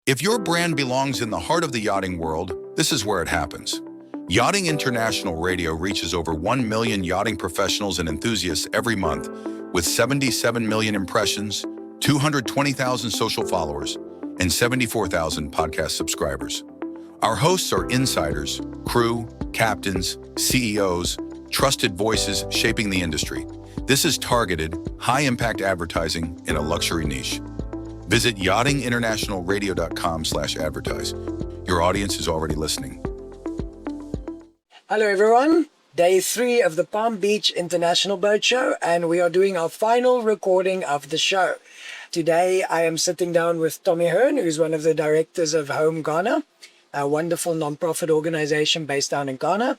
If your brand belongs in the heart of the yachting world, this is where it happens. Yachting International Radio reaches over 1 million yachting professionals and enthusiasts every month, with 77 million impressions, 220,000 social followers, and 74,000 podcast subscribers. Our hosts are insiders, crew, captains, CEOs, trusted voices shaping the industry. This is targeted, high-impact advertising in a luxury niche. Visit yachtinginternationalradio.com/advertise. Your audience is already listening. Hello everyone, day 3 of the Palm Beach International Boat Show, and we are doing our final recording of the show. Today I am sitting down with Thomas Hearn, who's one of the directors of Home Ghana, a wonderful non-profit organization based down in Ghana.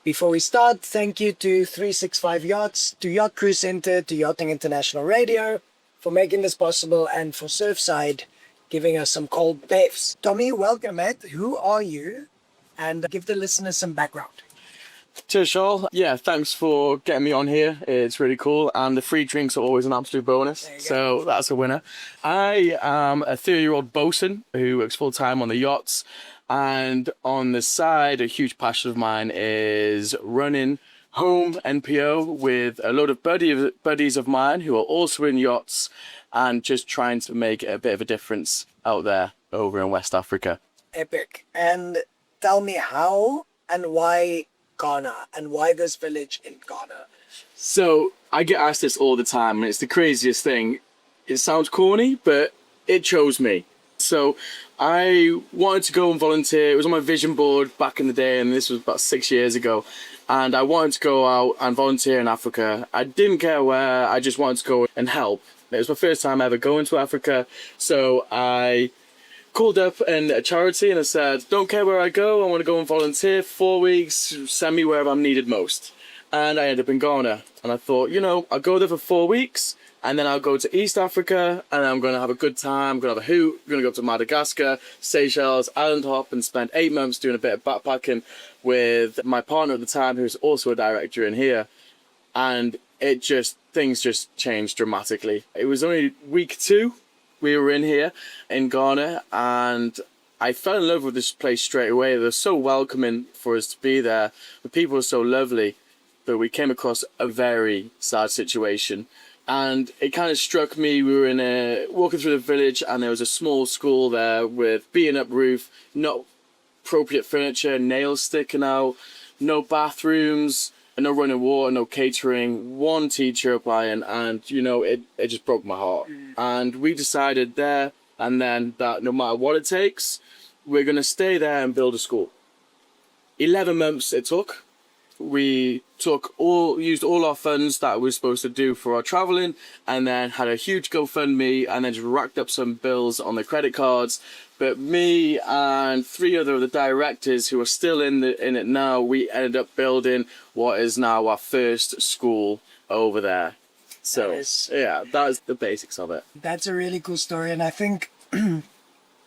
Before we start, thank you to 365 Yachts, to Yacht Crew Center, to Yachting International Radio for making this possible, and for Surfside giving us some cold bevs. Tommy, welcome mate. Who are you? And give the listeners some background. Cheers, Charl. Yeah, thanks for getting me on here. It's really cool, and the free drinks are always an absolute bonus, so that's a winner. I am a 30-year-old bosun who works full-time on the yachts, and on the side, a huge passion of mine is running Home NPO with a load of buddies of mine who are also in yachts, and just trying to make a bit of a difference out there over in West Africa. Epic. And tell me how and why Ghana, and why this village in Ghana? So I get asked this all the time, and it's the craziest thing. It sounds corny, but it chose me. So I wanted to go and volunteer. It was on my vision board back in the day, and this was about 6 years ago. And I wanted to go out and volunteer in Africa. I didn't care where, I just wanted to go and help. It was my first time ever going to Africa. So I called up a charity and I said, don't care where I go, I want to go and volunteer for 4 weeks, send me wherever I'm needed most. And I ended up in Ghana. And I thought, I'll go there for 4 weeks, and then I'll go to East Africa, and I'm going to have a good time, I'm going to have a hoot, I'm going to go to Madagascar, Seychelles, Island Hop, and spend 8 months doing a bit of backpacking with my partner at the time, who's also a director in here. And things just changed dramatically. It was only week 2 we were in here in Ghana, and I fell in love with this place straight away. They're so welcoming for us to be there. The people are so lovely, but we came across a very sad situation. And it kind of struck me, we were walking through the village, and there was a small school there with beaten up roof, not appropriate furniture, nails sticking out, no bathrooms, no running water, no catering, one teacher applying, and it just broke my heart. And we decided there and then that no matter what it takes, we're going to stay there and build a school. 11 months it took. We used all our funds that we were supposed to do for our traveling, and then had a huge GoFundMe, and then just racked up some bills on the credit cards. But me and 3 other of the directors who are still in it now, we ended up building what is now our first school over there. So that is the basics of it. That's a really cool story, and I think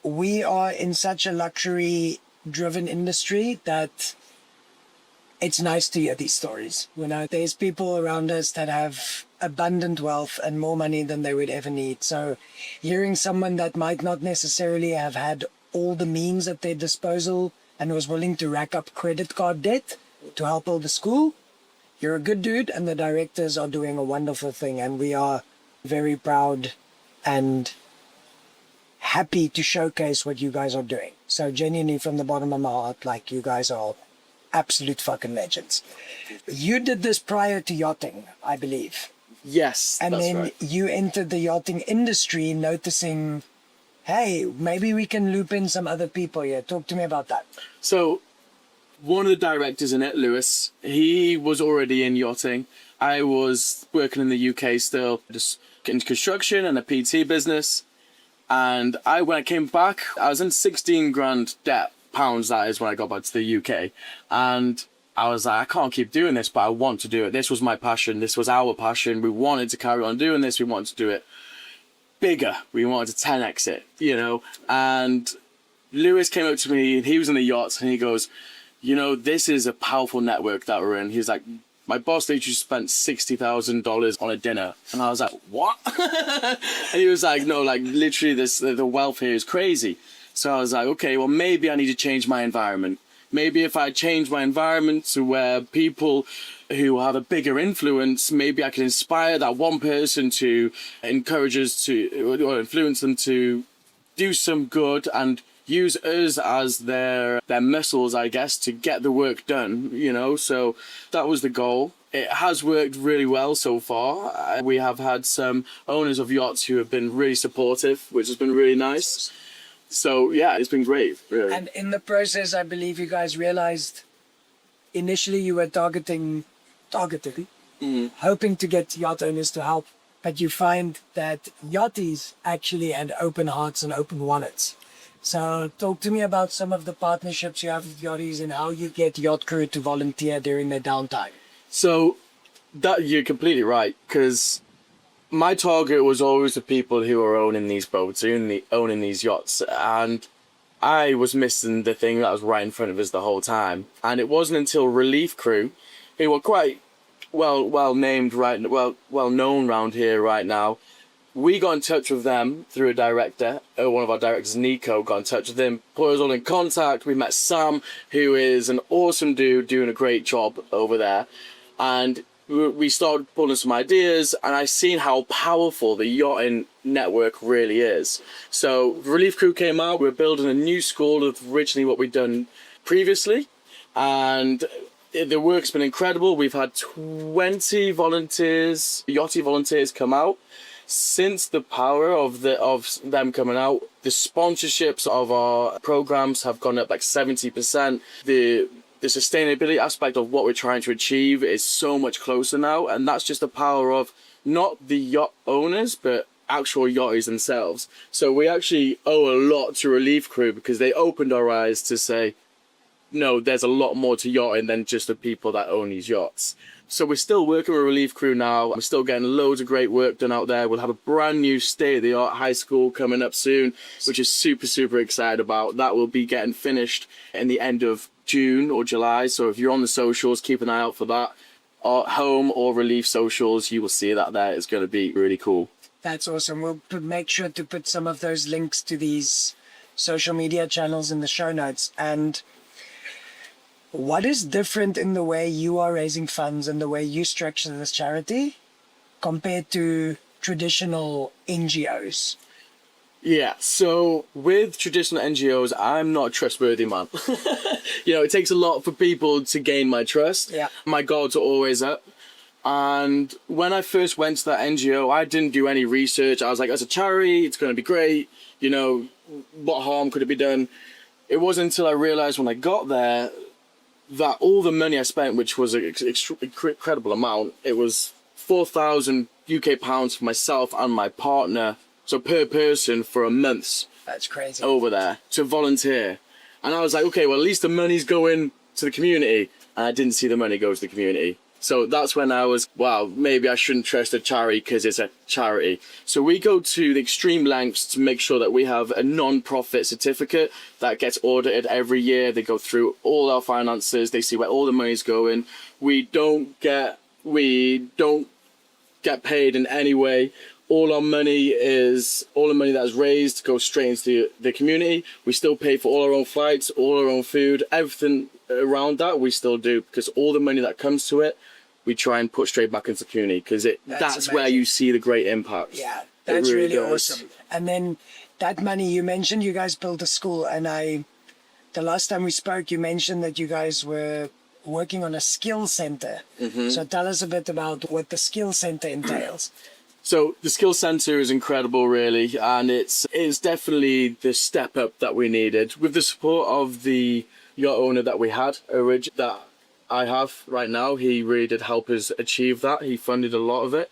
we are in such a luxury-driven industry that it's nice to hear these stories. There's people around us that have abundant wealth and more money than they would ever need. So hearing someone that might not necessarily have had all the means at their disposal and was willing to rack up credit card debt to help build a school, you're a good dude, and the directors are doing a wonderful thing, and we are very proud and happy to showcase what you guys are doing. So genuinely, from the bottom of my heart, you guys are absolute fucking legends. You did this prior to yachting, I believe. Yes, and that's then right. You entered the yachting industry noticing, hey, maybe we can loop in some other people here. Talk to me about that. So one of the directors in it, Lewis, he was already in yachting. I was working in the UK still, just in construction and a PT business. And when I came back, I was in 16 grand debt. Pounds, that is, when I got back to the UK. And I was like, I can't keep doing this, but I want to do it. This was my passion. This was our passion. We wanted to carry on doing this. We wanted to do it bigger. We wanted to 10x it, And Lewis came up to me, and he was in the yachts, and he goes, this is a powerful network that we're in. He's like, my boss literally spent $60,000 on a dinner. And I was like, what? And he was like, no, literally the wealth here is crazy. So I was like, okay, well, maybe I need to change my environment. Maybe if I change my environment to where people who have a bigger influence, maybe I can inspire that one person to encourage us to, or influence them to do some good and use us as their muscles, I guess, to get the work done, you know. So that was the goal. It has worked really well so far. We have had some owners of yachts who have been really supportive, which has been really nice. So yeah, it's been great, really. And in the process, I believe you guys realized initially you were targeting, hoping to get yacht owners to help, but you find that yachties actually had open hearts and open wallets. So talk to me about some of the partnerships you have with yachties and how you get yacht crew to volunteer during their downtime. So that you're completely right, because my target was always the people who are owning these boats, owning these yachts, and I was missing the thing that was right in front of us the whole time. And it wasn't until relief crew, who were quite well named, well known around here right now, we got in touch with them through a director. One of our directors, Nico, got in touch with them, put us all in contact. We met Sam, who is an awesome dude doing a great job over there, and we started pulling some ideas, and I seen how powerful the yachting network really is. So Relief Crew came out. We're building a new school of originally what we'd done previously, and the work's been incredible. We've had 20 volunteers, yachty volunteers, come out. Since the power of them coming out, the sponsorships of our programs have gone up like 70%. The sustainability aspect of what we're trying to achieve is so much closer now, and that's just the power of not the yacht owners, but actual yachties themselves. So we actually owe a lot to Relief Crew because they opened our eyes to say, no, there's a lot more to yachting than just the people that own these yachts. So we're still working with Relief Crew now. We're still getting loads of great work done out there. We'll have a brand new state-of-the-art high school coming up soon, which is super, super excited about. That will be getting finished in the end of June or July. So if you're on the socials, keep an eye out for that. Our home or Relief socials, you will see that there. It's going to be really cool. That's awesome. We'll make sure to put some of those links to these social media channels in the show notes. And what is different in the way you are raising funds and the way you structure this charity compared to traditional NGOs? Yeah, so with traditional NGOs, I'm not a trustworthy man. You know, it takes a lot for people to gain my trust. Yeah. My guards are always up. And when I first went to that NGO, I didn't do any research. I was like, as a charity, it's going to be great. You know, what harm could it be done? It wasn't until I realized when I got there that all the money I spent, which was an incredible amount, it was 4,000 UK pounds for myself and my partner, so per person for a month. That's crazy. Over there to volunteer. And I was like, okay, well, at least the money's going to the community. And I didn't see the money go to the community. So that's when I was, wow, maybe I shouldn't trust a charity because it's a charity. So we go to the extreme lengths to make sure that we have a non-profit certificate that gets audited every year. They go through all our finances. They see where all the money's going. We don't get paid in any way. All the money that is raised goes straight into the community. We still pay for all our own flights, all our own food, everything around that we still do, because all the money that comes to it, we try and put straight back into the community, because that's where you see the great impact. Yeah, that's really does. awesome. And then that money, you mentioned you guys built a school, and the last time we spoke, you mentioned that you guys were working on a skill center. Mm-hmm. So tell us a bit about what the skill center entails. So the skill center is incredible, really, and it's definitely the step up that we needed. With the support of the yacht owner that we had, that I have right now, he really did help us achieve that. He funded a lot of it,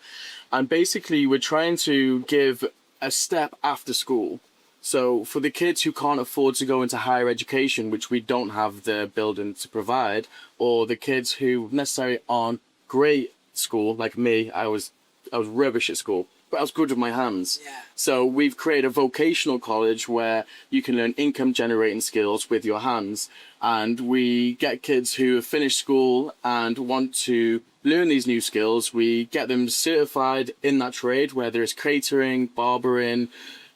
and basically we're trying to give a step after school. So for the kids who can't afford to go into higher education, which we don't have the building to provide, or the kids who necessarily aren't great at school, like me, I was rubbish at school, but I was good with my hands. Yeah. So we've created a vocational college where you can learn income generating skills with your hands. And we get kids who have finished school and want to learn these new skills. We get them certified in that trade, whether it's catering, barbering,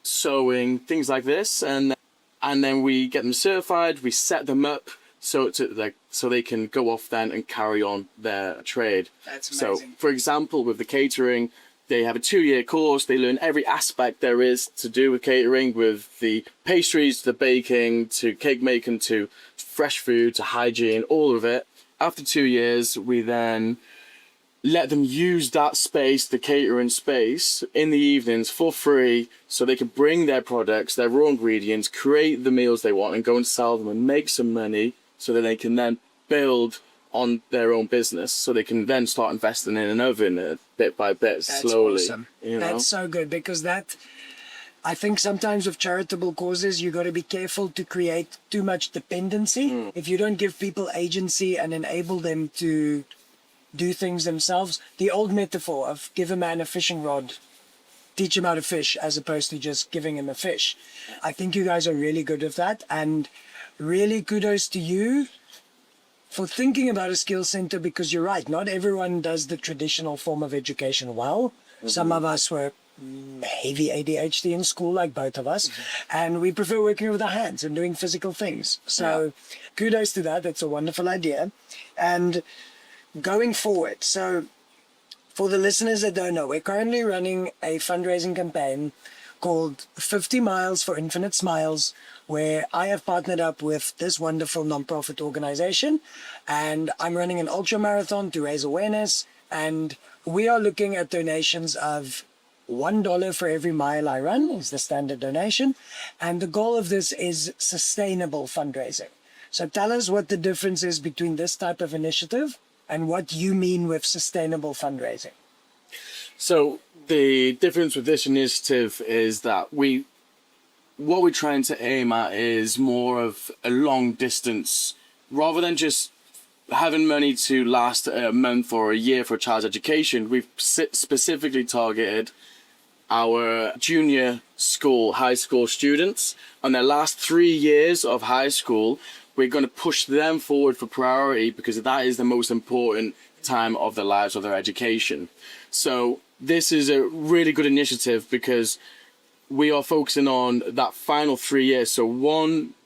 sewing, things like this. And and then we get them certified. We set them up so they can go off then and carry on their trade. That's So, amazing. for example, with the catering, they have a 2-year course. They learn every aspect there is to do with catering, with the pastries, to the baking, to cake making, to fresh food, to hygiene, all of it. After 2 years, we then let them use that space, the catering space, in the evenings for free, so they can bring their products, their raw ingredients, create the meals they want, and go and sell them and make some money, so that they can then build on their own business, so they can then start investing in an oven bit by bit, That's slowly. awesome. You know? That's so good, because I think sometimes with charitable causes, you got to be careful to create too much dependency. If you don't give people agency and enable them to do things themselves, the old metaphor of give a man a fishing rod, teach him how to fish, as opposed to just giving him a fish. I think you guys are really good at that, and really kudos to you for thinking about a skill center, because you're right, not everyone does the traditional form of education well. Some of us were heavy ADHD in school, like both of us, and we prefer working with our hands and doing physical things. So kudos to that. That's a wonderful idea. And going forward, so for the listeners that don't know, we're currently running a fundraising campaign called 50 Miles for Infinite Smiles, where I have partnered up with this wonderful nonprofit organization, and I'm running an ultra marathon to raise awareness, and we are looking at donations of $1 for every mile I run is the standard donation, and the goal of this is sustainable fundraising. So tell us what the difference is between this type of initiative and what you mean with sustainable fundraising. So the difference with this initiative is that what we're trying to aim at is more of a long distance, rather than just having money to last a month or a year for a child's education. We've specifically targeted our junior school, high school students. On their last 3 years of high school, we're going to push them forward for priority, because that is the most important time of their lives, of their education. So this is a really good initiative, because we are focusing on that final 3 years. So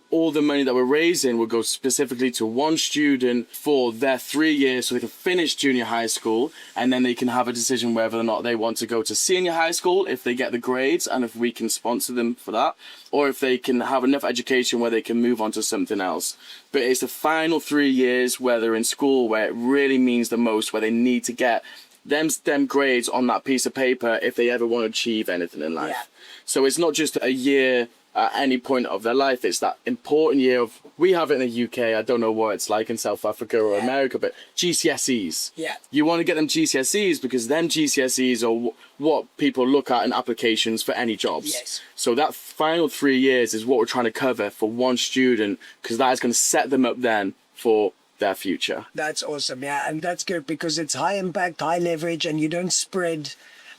all the money that we're raising will go specifically to one student for their 3 years, so they can finish junior high school, and then they can have a decision whether or not they want to go to senior high school if they get the grades and if we can sponsor them for that, or if they can have enough education where they can move on to something else. But it's the final 3 years where they're in school where it really means the most, where they need to get them grades on that piece of paper if they ever want to achieve anything in life. Yeah. So it's not just a year at any point of their life. It's that important year of, we have it in the UK, I don't know what it's like in South Africa or America, but GCSEs. Yeah. You want to get them GCSEs, because then GCSEs are what people look at in applications for any jobs. Yes. So that final 3 years is what we're trying to cover for one student, because that is going to set them up then for their future. That's awesome. Yeah, and that's good, because it's high impact, high leverage, and you don't spread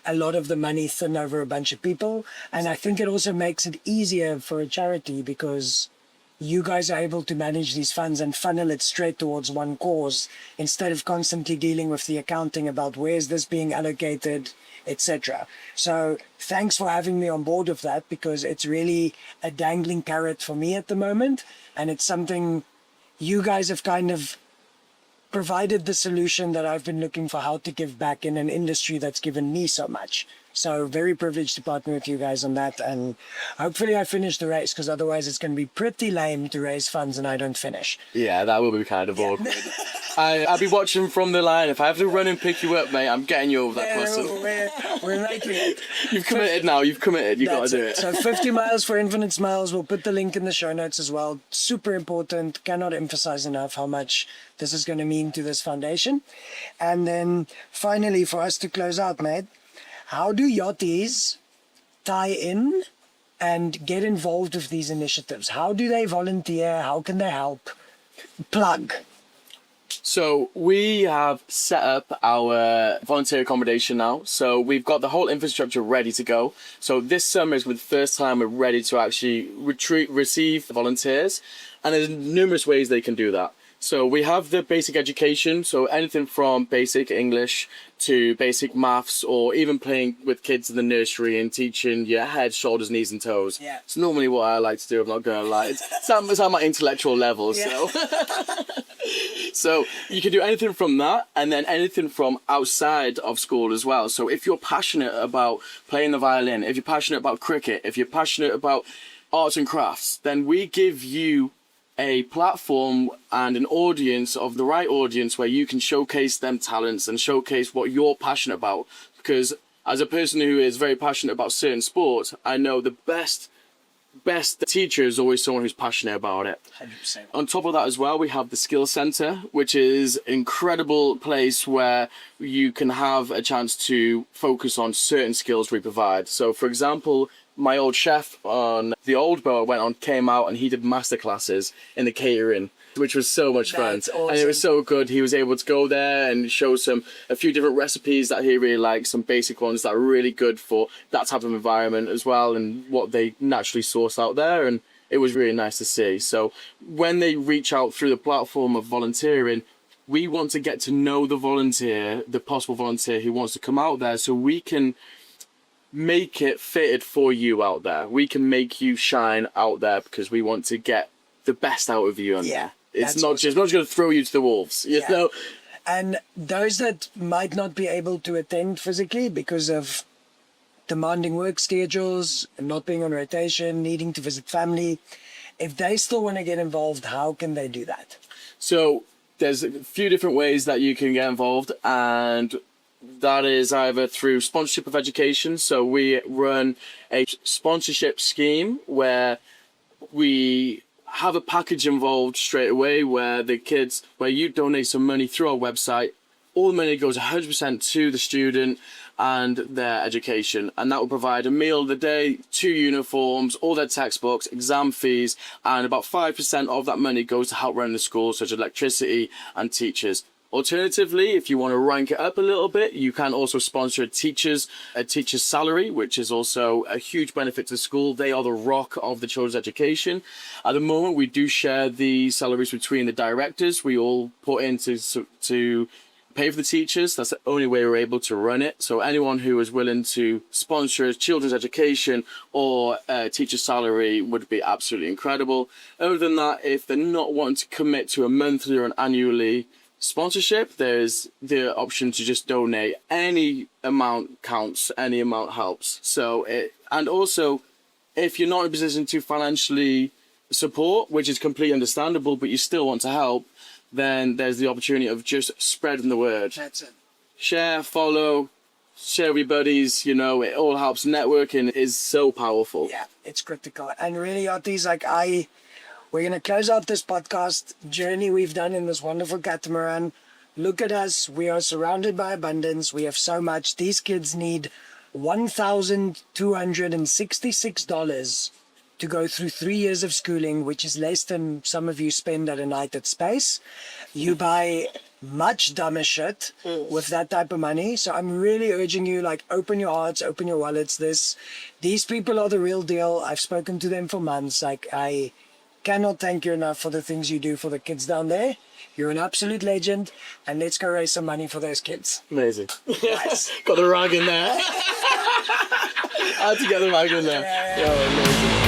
a lot of the money thin over a bunch of people. And I think it also makes it easier for a charity, because you guys are able to manage these funds and funnel it straight towards one cause, instead of constantly dealing with the accounting about where's this being allocated, etc. So thanks for having me on board with that, because it's really a dangling carrot for me at the moment, and it's something you guys have kind of provided the solution that I've been looking for, how to give back in an industry that's given me so much. So very privileged to partner with you guys on that, and hopefully I finish the race, because otherwise it's going to be pretty lame to raise funds and I don't finish. Yeah, that will be kind of awkward. I'll be watching from the line. If I have to run and pick you up, mate, I'm getting you over that person. We're making it. You've committed now. You've committed. You've got to do it. So 50 Miles for Infinite Smiles. We'll put the link in the show notes as well. Super important. Cannot emphasize enough how much this is going to mean to this foundation. And then finally, for us to close out, mate, how do yachties tie in and get involved with these initiatives? How do they volunteer? How can they help? Plug. So we have set up our volunteer accommodation now. So we've got the whole infrastructure ready to go. So this summer is the first time we're ready to actually receive volunteers. And there's numerous ways they can do that. So we have the basic education, so anything from basic English to basic maths, or even playing with kids in the nursery and teaching your head, shoulders, knees and toes. Yeah. It's normally what I like to do, I'm not going to lie. It's on my intellectual level, so. So you can do anything from that, and then anything from outside of school as well. So if you're passionate about playing the violin, if you're passionate about cricket, if you're passionate about arts and crafts, then we give you a platform and an audience of the right audience where you can showcase them talents and showcase what you're passionate about. Because as a person who is very passionate about certain sports, I know the best teacher is always someone who's passionate about it. 100%. On top of that as well, we have the Skills Centre, which is an incredible place where you can have a chance to focus on certain skills we provide. So for example, my old chef on the old boat came out and he did masterclasses in the catering, which was so much fun. That's awesome. And it was so good. He was able to go there and show a few different recipes that he really likes, some basic ones that are really good for that type of environment as well, and what they naturally source out there. And it was really nice to see. So when they reach out through the platform of volunteering, we want to get to know the possible volunteer who wants to come out there, so we can make it fitted for you out there. We can make you shine out there because we want to get the best out of you. And Yeah, it's not just going to throw you to the wolves, you know. And those that might not be able to attend physically because of demanding work schedules and not being on rotation, needing to visit family, if they still want to get involved, how can they do that? So there's a few different ways that you can get involved, and that is either through sponsorship of education. So we run a sponsorship scheme where we have a package involved straight away where you donate some money through our website. All the money goes 100% to the student and their education, and that will provide a meal of the day, 2 uniforms, all their textbooks, exam fees, and about 5% of that money goes to help run the school, such as electricity and teachers. Alternatively, if you want to rank it up a little bit, you can also sponsor a teacher's salary, which is also a huge benefit to the school. They are the rock of the children's education. At the moment, we do share the salaries between the directors. We all put in to pay for the teachers. That's the only way we're able to run it. So anyone who is willing to sponsor children's education or a teacher's salary would be absolutely incredible. Other than that, if they're not wanting to commit to a monthly or an annually sponsorship, there's the option to just donate. Any amount counts, any amount helps. And also, if you're not in a position to financially support, which is completely understandable, but you still want to help, then there's the opportunity of just spreading the word. That's it. Share, follow, share with your buddies, it all helps. Networking is so powerful. Yeah, it's critical. And really, Yachties, we're going to close out this podcast journey we've done in this wonderful catamaran. Look at us. We are surrounded by abundance. We have so much. These kids need $1,266 to go through 3 years of schooling, which is less than some of you spend at a night at Space. You buy much dumber shit with that type of money. So I'm really urging you, open your hearts, open your wallets. These people are the real deal. I've spoken to them for months. I cannot thank you enough for the things you do for the kids down there. You're an absolute legend, and let's go raise some money for those kids. Amazing. Nice. Got the rag in there. I had to get the rag in there. Yeah. Yo, amazing.